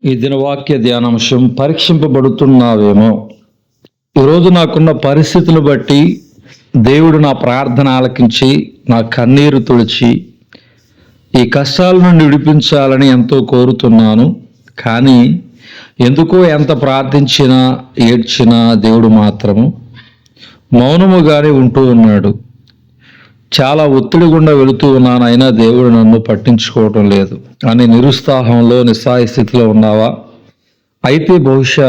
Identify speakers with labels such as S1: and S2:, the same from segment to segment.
S1: ఈ దినవాక్య ధ్యానాంశం పరీక్షింపబడుతున్నావేమో. ఈరోజు నాకున్న పరిస్థితులు బట్టి దేవుడు నా ప్రార్థన ఆలకించి నా కన్నీరు తుడిచి ఈ కష్టాల నుండి విడిపించాలని ఎంతో కోరుతున్నాను. కానీ ఎందుకో ఎంత ప్రార్థించినా ఏడ్చినా దేవుడు మాత్రము మౌనముగానే ఉంటూ ఉన్నాడు. చాలా ఒత్తిడి గుండా వెళుతూ ఉన్నాను, అయినా దేవుడు నన్ను పట్టించుకోవటం లేదు అని నిరుత్సాహంలో నిస్సహాయ స్థితిలో ఉన్నావా? అయితే బహుశా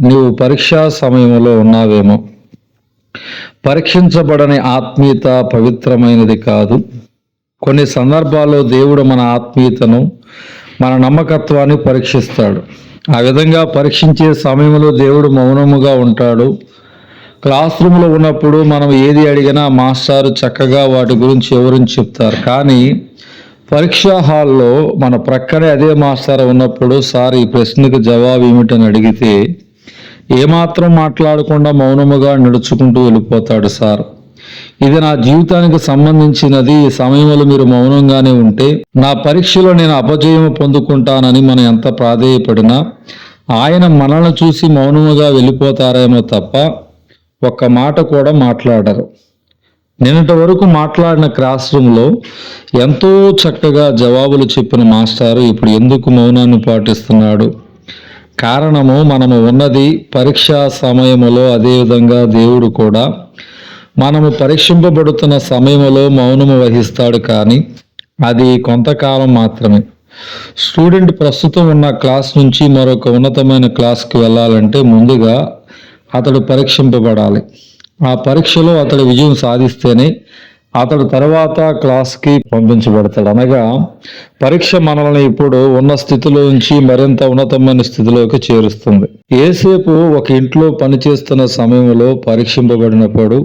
S1: నీవు పరీక్షా సమయంలో ఉన్నావేమో. పరీక్షించబడని ఆత్మీయత పవిత్రమైనది కాదు. కొన్ని సందర్భాల్లో దేవుడు మన ఆత్మీయతను, మన నమ్మకత్వాన్ని పరీక్షిస్తాడు. ఆ విధంగా పరీక్షించే సమయంలో దేవుడు మౌనముగా ఉంటాడు. క్లాస్ రూమ్లో ఉన్నప్పుడు మనం ఏది అడిగినా మాస్టారు చక్కగా వాటి గురించి వివరించి చెప్తారు. కానీ పరీక్షా హాల్లో మన ప్రక్కనే అదే మాస్టర్ ఉన్నప్పుడు సార్ ఈ ప్రశ్నకు జవాబు ఏమిటని అడిగితే ఏమాత్రం మాట్లాడకుండా మౌనముగా నడుచుకుంటూ వెళ్ళిపోతాడు. సార్, ఇది నా జీవితానికి సంబంధించినది, ఈ సమయంలో మీరు మౌనంగానే ఉంటే నా పరీక్షలో నేను అపజయం పొందుకుంటానని మనం ఎంత ప్రాధేయపడినా ఆయన మనల్ని చూసి మౌనముగా వెళ్ళిపోతారేమో తప్ప ఒక్క మాట కూడా మాట్లాడరు. నిన్నటి వరకు మాట్లాడిన క్లాస్ రూమ్లో ఎంతో చక్కగా జవాబులు చెప్పిన మాస్టారు ఇప్పుడు ఎందుకు మౌనాన్ని పాటిస్తున్నాడు? కారణము, మనము ఉన్నది పరీక్షా సమయంలో. అదేవిధంగా దేవుడు కూడా మనము పరీక్షింపబడుతున్న సమయంలో మౌనము వహిస్తాడు. కానీ అది కొంతకాలం మాత్రమే. స్టూడెంట్ ప్రస్తుతం ఉన్న క్లాస్ నుంచి మరొక ఉన్నతమైన క్లాస్కి వెళ్ళాలంటే ముందుగా అతడు పరీక్షింపబడాలి. ఆ పరీక్షలో అతడు విజయం సాధిస్తేనే అతడు తర్వాత క్లాస్కి పంపించబడతాడు. అనగా పరీక్ష మనల్ని ఇప్పుడు ఉన్న స్థితిలో నుంచి మరింత ఉన్నతమైన స్థితిలోకి చేరుస్తుంది. ఏసేపు ఒక ఇంట్లో పనిచేస్తున్న సమయంలో పరీక్షింపబడినప్పుడు,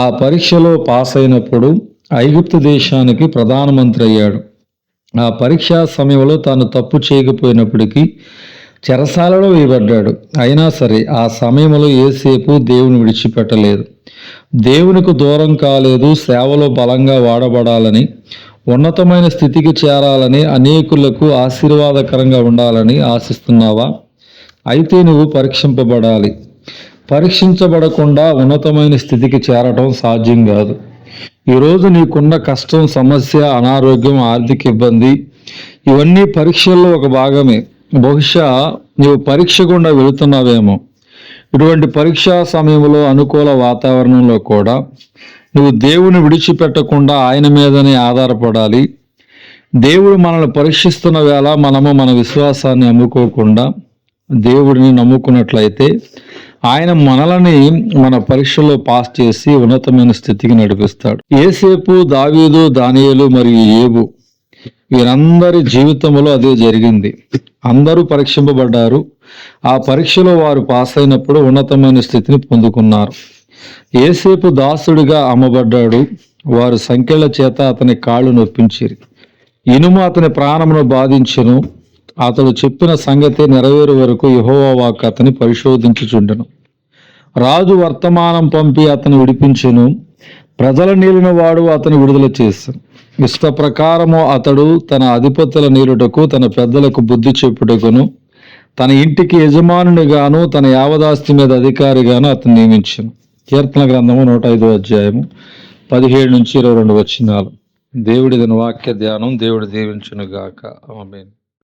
S1: ఆ పరీక్షలో పాస్ అయినప్పుడు ఐగుప్తు దేశానికి ప్రధానమంత్రి అయ్యాడు. ఆ పరీక్షా సమయంలో తాను తప్పు చేయకపోయినప్పటికీ చెరసాలలో వేయబడ్డాడు. అయినా సరే ఆ సమయంలో యేసేపు దేవుని విడిచిపెట్టలేదు, దేవునికి దూరం కాలేదు. సేవలో బలంగా వాడబడాలని, ఉన్నతమైన స్థితికి చేరాలని, అనేకులకు ఆశీర్వాదకరంగా ఉండాలని ఆశిస్తున్నావా? అయితే నువ్వు పరీక్షింపబడాలి. పరీక్షించబడకుండా ఉన్నతమైన స్థితికి చేరటం సాధ్యం కాదు. ఈరోజు నీకున్న కష్టం, సమస్య, అనారోగ్యం, ఆర్థిక ఇబ్బంది ఇవన్నీ పరీక్షల్లో ఒక భాగమే. బహుశా నీవు పరీక్ష గుండా వెళుతున్నావేమో. ఇటువంటి పరీక్షా సమయంలో, అనుకూల వాతావరణంలో కూడా నువ్వు దేవుని విడిచిపెట్టకుండా ఆయన మీదనే ఆధారపడాలి. దేవుడు మనల్ని పరీక్షిస్తున్న వేళ మనము మన విశ్వాసాన్ని అమ్ముకోకుండా దేవుడిని నమ్ముకున్నట్లయితే ఆయన మనల్ని మన పరీక్షలో పాస్ చేసి ఉన్నతమైన స్థితికి నడిపిస్తాడు. యేసేపు, దావీదు, దానియేలు మరియు యేబు వీరందరి జీవితంలో అదే జరిగింది. అందరూ పరీక్షింపబడ్డారు. ఆ పరీక్షలో వారు పాస్ అయినప్పుడు ఉన్నతమైన స్థితిని పొందుకున్నారు. యేసేపు దాసుడిగా అమ్మబడ్డాడు. వారు సంకెళ్ల చేత అతని కాళ్ళు నొప్పించిరి. ఇనుము అతని ప్రాణమును బాధించెను. అతడు చెప్పిన సంగతి నెరవేరు వరకు యెహోవా వాక్కు అతని పరిశోధించుచుండెను. రాజు వర్తమానం పంపి అతను విడిపించెను. ప్రజల నీలిన వాడు అతను విడుదల చేశాను. ఇష్ట ప్రకారము అతడు తన అధిపతుల నీలుటకు, తన పెద్దలకు బుద్ధి చెప్పుటకును, తన ఇంటికి యజమానునిగాను, తన యావదాస్తి మీద అధికారిగాను అతను నియమించను. కీర్తన గ్రంథము 105వ అధ్యాయము 17 నుంచి 22 వచనాలు. దేవుడి వాక్య ధ్యానం. దేవుడు దీవించును గాక. ఆమేన్.